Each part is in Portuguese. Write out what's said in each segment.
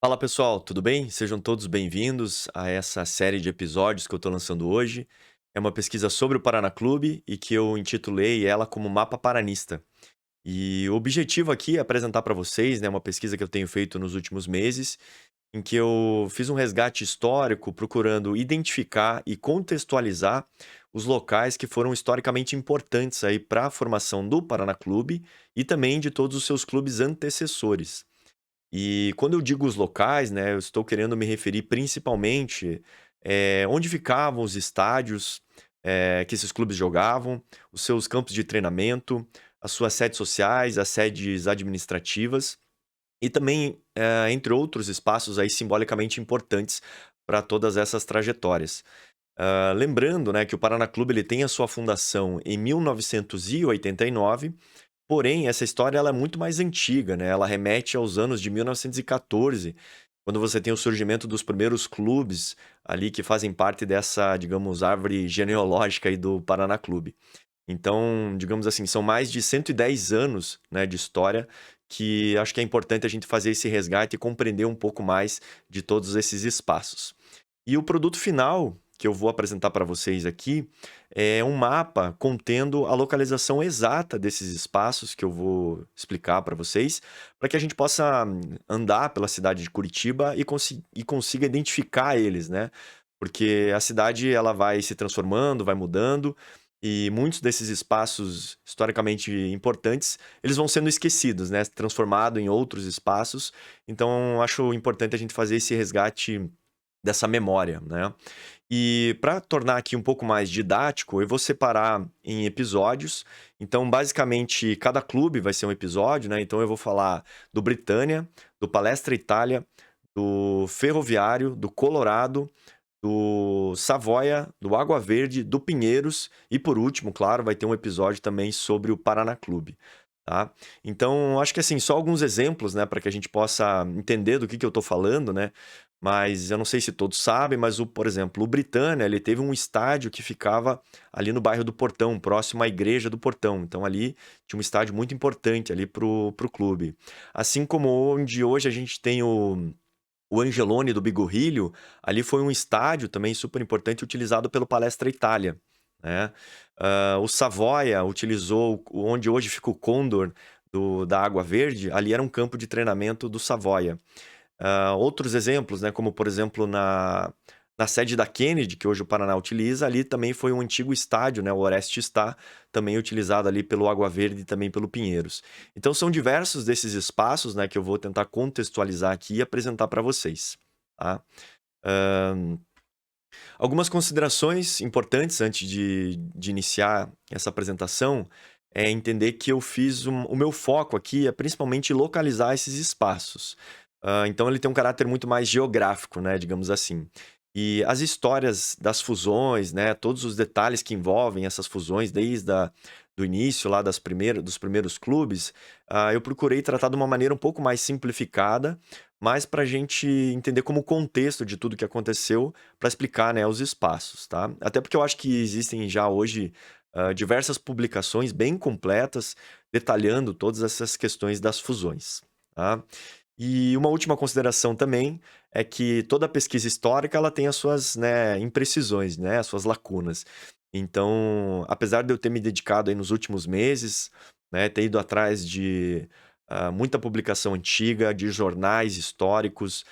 Fala pessoal, tudo bem? Sejam todos bem-vindos a essa série de episódios que eu estou lançando hoje. É uma pesquisa sobre o Paraná Clube e que eu intitulei ela como Mapa Paranista. E o objetivo aqui é apresentar para vocês, né, uma pesquisa que eu tenho feito nos últimos meses, em que eu fiz um resgate histórico procurando identificar e contextualizar os locais que foram historicamente importantes aí para a formação do Paraná Clube e também de todos os seus clubes antecessores. E quando eu digo os locais, né, eu estou querendo me referir principalmente, onde ficavam os estádios, que esses clubes jogavam, os seus campos de treinamento, as suas sedes sociais, as sedes administrativas e também, entre outros espaços aí simbolicamente importantes para todas essas trajetórias. Lembrando, né, que o Paraná Clube ele tem a sua fundação em 1989. Porém, essa história ela é muito mais antiga, né, ela remete aos anos de 1914, quando você tem o surgimento dos primeiros clubes, ali, que fazem parte dessa, digamos, árvore genealógica aí do Paraná Clube. Então, digamos assim, são mais de 110 anos, né, de história, que acho que é importante a gente fazer esse resgate e compreender um pouco mais de todos esses espaços. E o produto final que eu vou apresentar para vocês aqui é um mapa contendo a localização exata desses espaços que eu vou explicar para vocês, para que a gente possa andar pela cidade de Curitiba e consiga identificar eles, né? Porque a cidade ela vai se transformando, vai mudando, e muitos desses espaços historicamente importantes, eles vão sendo esquecidos, né? Transformado em outros espaços. Então, acho importante a gente fazer esse resgate dessa memória, né. E para tornar aqui um pouco mais didático, eu vou separar em episódios. Então, basicamente, cada clube vai ser um episódio, né. Então eu vou falar do Britânia, do Palestra Itália, do Ferroviário, do Colorado, do Savoia, do Água Verde, do Pinheiros e, por último, claro, vai ter um episódio também sobre o Paraná Clube, tá. Então, acho que, assim, só alguns exemplos, né, para que a gente possa entender do que eu estou falando, né, mas eu não sei se todos sabem, mas por exemplo, o Britânia, ele teve um estádio que ficava ali no bairro do Portão, próximo à igreja do Portão. Então ali tinha um estádio muito importante ali pro clube. Assim como onde hoje a gente tem o Angelone do Bigorrilho, ali foi um estádio também super importante utilizado pelo Palestra Itália, né. O Savoia utilizou onde hoje fica o Condor da Água Verde, ali era um campo de treinamento do Savoia. Outros exemplos, né, como por exemplo na sede da Kennedy, que hoje o Paraná utiliza, ali também foi um antigo estádio, né, o Orestes também utilizado ali pelo Água Verde e também pelo Pinheiros. Então são diversos desses espaços, né, que eu vou tentar contextualizar aqui e apresentar para vocês, tá. Hã, Algumas considerações importantes antes de iniciar essa apresentação, é entender que eu fiz o meu foco aqui é principalmente localizar esses espaços. Então ele tem um caráter muito mais geográfico, né, digamos assim. E as histórias das fusões, né, todos os detalhes que envolvem essas fusões, desde do início lá dos primeiros clubes, eu procurei tratar de uma maneira um pouco mais simplificada, mas para a gente entender como o contexto de tudo que aconteceu, para explicar, né, os espaços, tá. Até porque eu acho que existem já hoje, diversas publicações bem completas, detalhando todas essas questões das fusões, tá. E uma última consideração também, é que toda pesquisa histórica ela tem as suas, né, imprecisões, né, as suas lacunas. Então, apesar de eu ter me dedicado aí nos últimos meses, né, ter ido atrás de, muita publicação antiga, de jornais históricos,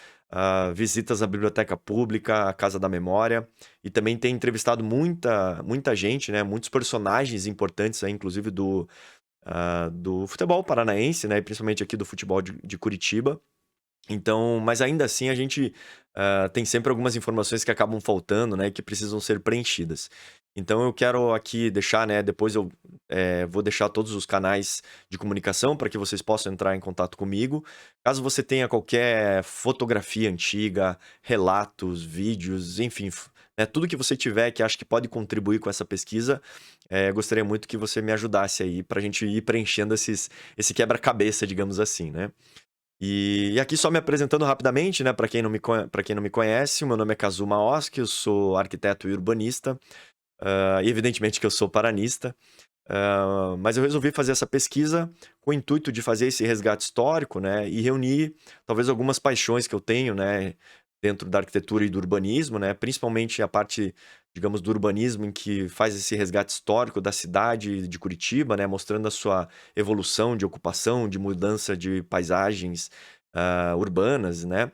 visitas à biblioteca pública, à Casa da Memória, e também ter entrevistado muita gente, né, muitos personagens importantes aí, inclusive do futebol paranaense, né, e principalmente aqui do futebol de Curitiba. Então, mas ainda assim a gente, tem sempre algumas informações que acabam faltando, né, que precisam ser preenchidas. Então eu quero aqui deixar, né, depois eu, vou deixar todos os canais de comunicação para que vocês possam entrar em contato comigo. Caso você tenha qualquer fotografia antiga, relatos, vídeos, enfim, né, tudo que você tiver que acha que pode contribuir com essa pesquisa, gostaria muito que você me ajudasse aí para a gente ir preenchendo esse quebra-cabeça, digamos assim, né. E aqui só me apresentando rapidamente, né, para quem não me conhece, o meu nome é Kazuma Oski, eu sou arquiteto e urbanista, e evidentemente que eu sou paranista. Mas eu resolvi fazer essa pesquisa com o intuito de fazer esse resgate histórico, né, e reunir talvez algumas paixões que eu tenho, né, dentro da arquitetura e do urbanismo, né, principalmente a parte, digamos, do urbanismo em que faz esse resgate histórico da cidade de Curitiba, né, mostrando a sua evolução de ocupação, de mudança de paisagens, urbanas, né,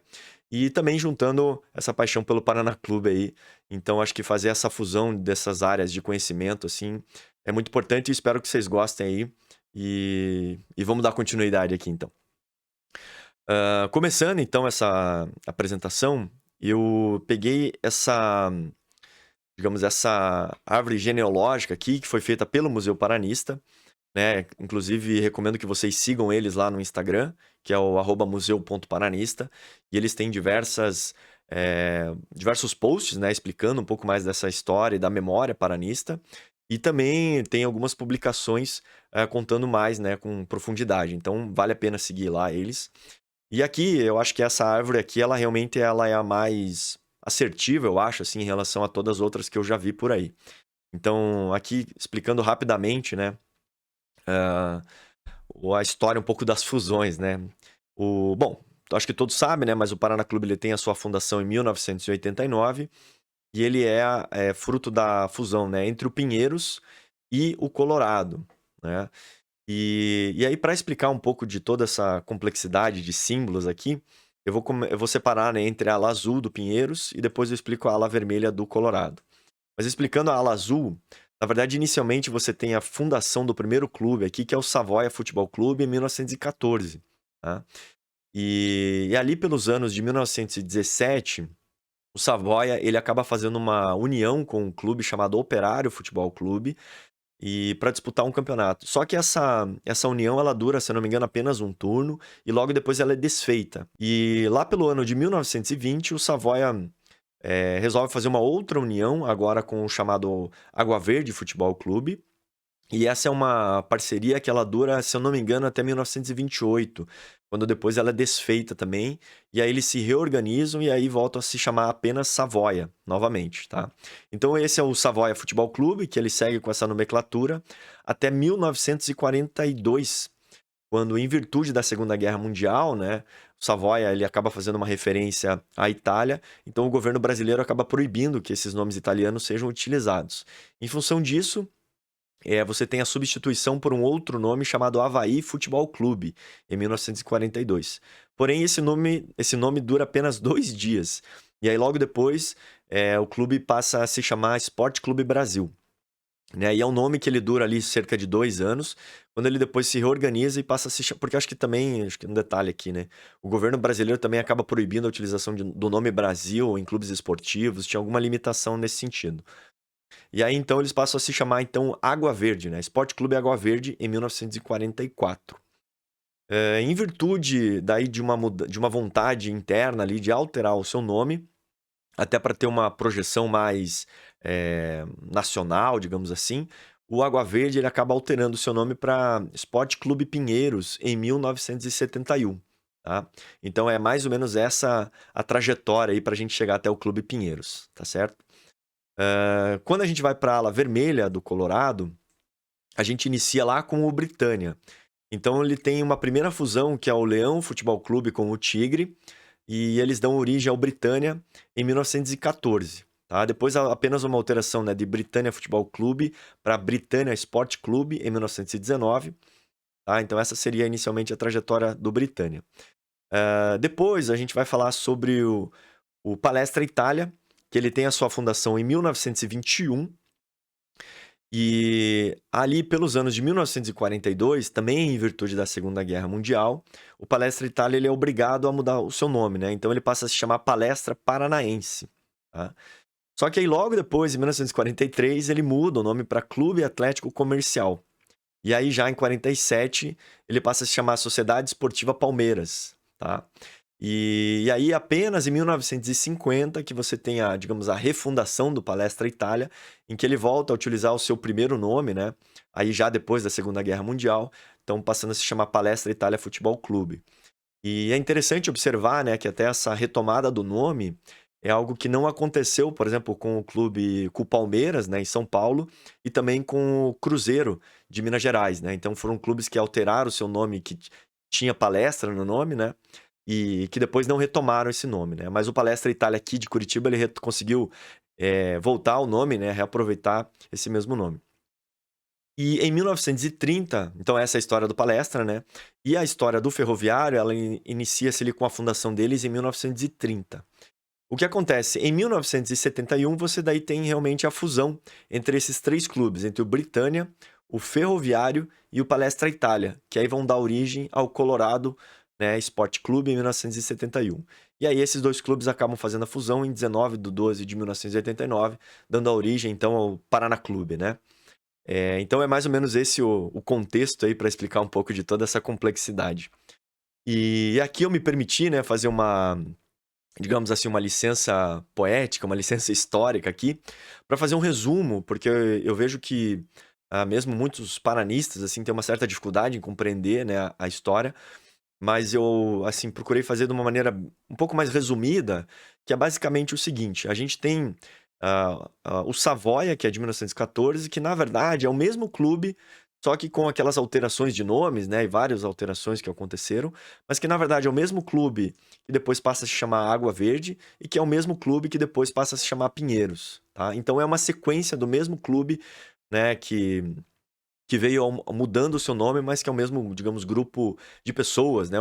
e também juntando essa paixão pelo Paraná Clube aí. Então acho que fazer essa fusão dessas áreas de conhecimento, assim, é muito importante e espero que vocês gostem aí. E vamos dar continuidade aqui então. Começando então essa apresentação, eu peguei essa, digamos, essa árvore genealógica aqui, que foi feita pelo Museu Paranista, né? Inclusive, recomendo que vocês sigam eles lá no Instagram, que é o @museu.paranista, e eles têm diversos posts, né, explicando um pouco mais dessa história e da memória paranista, e também tem algumas publicações contando mais, né, com profundidade. Então, vale a pena seguir lá eles. E aqui, eu acho que essa árvore aqui, ela é a mais assertiva, eu acho, assim, em relação a todas as outras que eu já vi por aí. Então, aqui, explicando rapidamente, né, ah, a história um pouco das fusões, né? Bom, acho que todos sabem, né? Mas o Paraná Clube ele tem a sua fundação em 1989 e ele é fruto da fusão, né, entre o Pinheiros e o Colorado, né? E aí, para explicar um pouco de toda essa complexidade de símbolos aqui, eu vou separar, né, entre a ala azul do Pinheiros e depois eu explico a ala vermelha do Colorado. Mas explicando a ala azul, na verdade, inicialmente você tem a fundação do primeiro clube aqui, que é o Savoia Futebol Clube, em 1914. Tá? E ali pelos anos de 1917, o Savoia ele acaba fazendo uma união com um clube chamado Operário Futebol Clube, e para disputar um campeonato. Só que essa união ela dura, se eu não me engano, apenas um turno e logo depois ela é desfeita. E lá pelo ano de 1920, o Savoia resolve fazer uma outra união, agora com o chamado Água Verde Futebol Clube. E essa é uma parceria que ela dura, se eu não me engano, até 1928, quando depois ela é desfeita também. E aí eles se reorganizam e aí voltam a se chamar apenas Savoia, novamente, tá? Então esse é o Savoia Futebol Clube, que ele segue com essa nomenclatura até 1942, quando, em virtude da Segunda Guerra Mundial, né, o Savoia ele acaba fazendo uma referência à Itália, então o governo brasileiro acaba proibindo que esses nomes italianos sejam utilizados. Em função disso, você tem a substituição por um outro nome chamado Avaí Futebol Clube, em 1942. Porém, esse nome dura apenas 2 dias. E aí, logo depois, o clube passa a se chamar Esporte Clube Brasil. Né? E é um nome que ele dura ali cerca de 2 anos, quando ele depois se reorganiza e passa a se chamar. Porque acho que um detalhe aqui, né? O governo brasileiro também acaba proibindo a utilização do nome Brasil em clubes esportivos, tinha alguma limitação nesse sentido. E aí então eles passam a se chamar então Água Verde, né? Esporte Clube Água Verde em 1944. Em virtude daí de uma vontade interna ali de alterar o seu nome, até para ter uma projeção mais nacional, digamos assim, o Água Verde ele acaba alterando o seu nome para Esporte Clube Pinheiros em 1971. Tá? Então é mais ou menos essa a trajetória aí para a gente chegar até o Clube Pinheiros, tá certo? Quando a gente vai para a ala vermelha do Colorado, a gente inicia lá com o Britânia. Então ele tem uma primeira fusão que é o Leão Futebol Clube com o Tigre, e eles dão origem ao Britânia em 1914. Tá? Depois apenas uma alteração, né, de Britânia Futebol Clube para Britânia Sport Clube em 1919. Tá? Então essa seria inicialmente a trajetória do Britânia. Depois a gente vai falar sobre o Palestra Itália, que ele tem a sua fundação em 1921. E ali pelos anos de 1942, também em virtude da Segunda Guerra Mundial, o Palestra Itália ele é obrigado a mudar o seu nome, né? Então ele passa a se chamar Palestra Paranaense. Tá? Só que aí logo depois, em 1943, ele muda o nome para Clube Atlético Comercial. E aí já em 47, ele passa a se chamar Sociedade Esportiva Palmeiras. Tá? E aí apenas em 1950 que você tem digamos, a refundação do Palestra Itália, em que ele volta a utilizar o seu primeiro nome, né? Aí já depois da Segunda Guerra Mundial, então passando a se chamar Palestra Itália Futebol Clube. E é interessante observar, né, que até essa retomada do nome é algo que não aconteceu, por exemplo, com o Palmeiras, né, em São Paulo, e também com o Cruzeiro, de Minas Gerais, né? Então foram clubes que alteraram o seu nome, que tinha Palestra no nome, né? E que depois não retomaram esse nome, né? Mas o Palestra Itália aqui de Curitiba, ele conseguiu voltar ao nome, né? Reaproveitar esse mesmo nome. E em 1930, então essa é a história do Palestra, né? E a história do Ferroviário, ela inicia-se ali com a fundação deles em 1930. O que acontece? Em 1971, você daí tem realmente a fusão entre esses três clubes, entre o Britânia, o Ferroviário e o Palestra Itália, que aí vão dar origem ao Colorado, né, Sport Clube em 1971. E aí esses dois clubes acabam fazendo a fusão em 19 de 12 de 1989, dando a origem então ao Paraná Clube, né? Então é mais ou menos esse o contexto aí para explicar um pouco de toda essa complexidade. E aqui eu me permiti, né, fazer uma, digamos assim, uma licença poética, uma licença histórica aqui, para fazer um resumo, porque eu vejo que mesmo muitos paranistas assim têm uma certa dificuldade em compreender, né, a história, mas eu assim procurei fazer de uma maneira um pouco mais resumida, que é basicamente o seguinte: a gente tem o Savoia, que é de 1914, que na verdade é o mesmo clube, só que com aquelas alterações de nomes, né, e várias alterações que aconteceram, mas que na verdade é o mesmo clube que depois passa a se chamar Água Verde e que é o mesmo clube que depois passa a se chamar Pinheiros, tá? Então é uma sequência do mesmo clube, né, que veio mudando o seu nome, mas que é o mesmo, digamos, grupo de pessoas, né?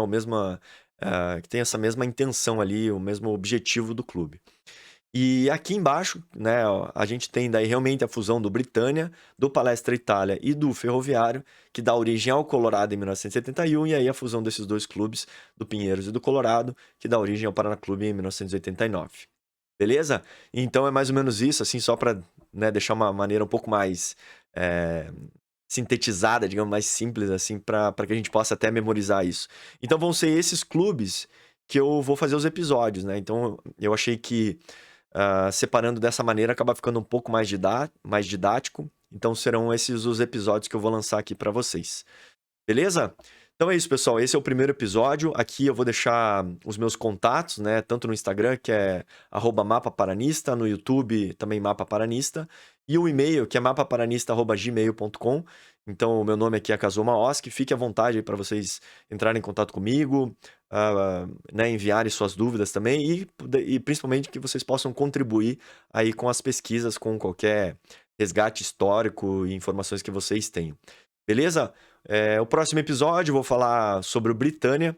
Que tem essa mesma intenção ali, o mesmo objetivo do clube. E aqui embaixo, né, ó, a gente tem daí realmente a fusão do Britânia, do Palestra Itália e do Ferroviário, que dá origem ao Colorado em 1971, e aí a fusão desses dois clubes, do Pinheiros e do Colorado, que dá origem ao Paraná Clube em 1989. Beleza? Então é mais ou menos isso, assim, só para, né, deixar uma maneira um pouco mais sintetizada, digamos, mais simples, assim, para que a gente possa até memorizar isso. Então vão ser esses clubes que eu vou fazer os episódios, né? Então eu achei que separando dessa maneira acaba ficando um pouco mais didático. Então serão esses os episódios que eu vou lançar aqui para vocês. Beleza? Então é isso, pessoal. Esse é o primeiro episódio. Aqui eu vou deixar os meus contatos, né? Tanto no Instagram, que é @mapaparanista, no YouTube também Mapa Paranista, e o e-mail, que é mapaparanista@gmail.com. Então o meu nome aqui é Kazuma Oski. Fique à vontade aí para vocês entrarem em contato comigo, né? Enviarem suas dúvidas também e principalmente que vocês possam contribuir aí com as pesquisas, com qualquer resgate histórico e informações que vocês tenham. Beleza? O próximo episódio eu vou falar sobre o Britânia,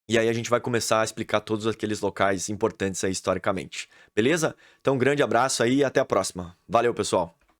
e aí a gente vai começar a explicar todos aqueles locais importantes aí historicamente. Beleza? Então, um grande abraço aí e até a próxima. Valeu, pessoal!